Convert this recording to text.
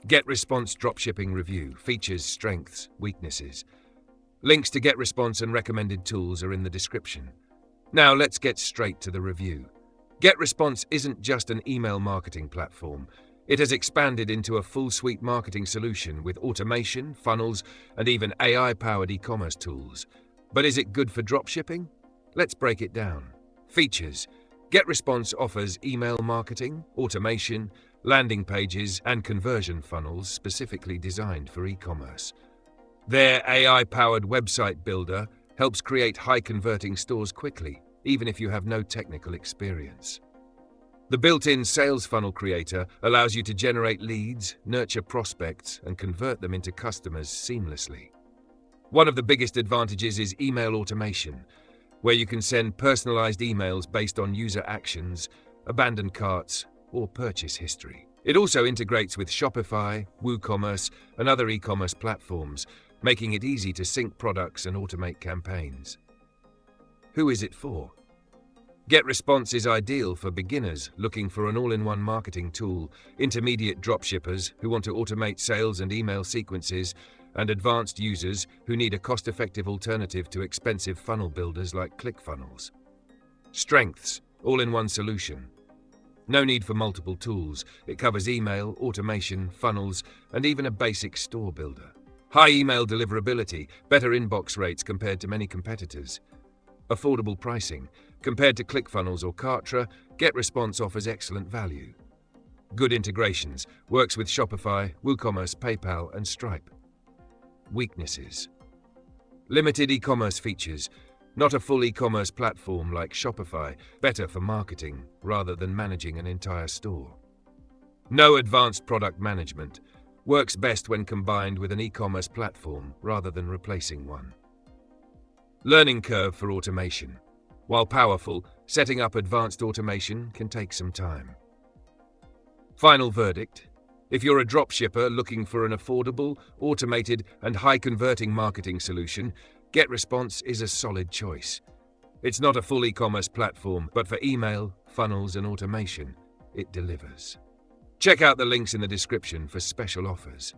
GetResponse Dropshipping Review. Features, strengths, weaknesses. Links to GetResponse and recommended tools are in the description. Now let's get straight to the review. GetResponse isn't just an email marketing platform. It has expanded into a full-suite marketing solution with automation, funnels, and even AI-powered e-commerce tools. But is it good for dropshipping? Let's break it down. Features. GetResponse offers email marketing, automation, landing pages, and conversion funnels specifically designed for e-commerce. Their AI-powered website builder helps create high-converting stores quickly, even if you have no technical experience. The built-in sales funnel creator allows you to generate leads, nurture prospects, and convert them into customers seamlessly. One of the biggest advantages is email automation, where you can send personalized emails based on user actions, abandoned carts, or purchase history. It also integrates with Shopify, WooCommerce, and other e-commerce platforms, making it easy to sync products and automate campaigns. Who is it for? GetResponse is ideal for beginners looking for an all-in-one marketing tool, intermediate dropshippers who want to automate sales and email sequences, and advanced users who need a cost-effective alternative to expensive funnel builders like ClickFunnels. Strengths: all-in-one solution. No need for multiple tools. It covers email, automation, funnels, and even a basic store builder. High email deliverability, better inbox rates compared to many competitors. Affordable pricing. Compared to ClickFunnels or Kartra, GetResponse offers excellent value. Good integrations. Works with Shopify, WooCommerce, PayPal, and Stripe. Weaknesses. Limited e-commerce features. Not a full e-commerce platform like Shopify, better for marketing rather than managing an entire store. No advanced product management. Works best when combined with an e-commerce platform rather than replacing one. Learning curve for automation. While powerful, setting up advanced automation can take some time. Final verdict. If you're a dropshipper looking for an affordable, automated, and high-converting marketing solution, GetResponse is a solid choice. It's not a full e-commerce platform, but for email, funnels, and automation, it delivers. Check out the links in the description for special offers.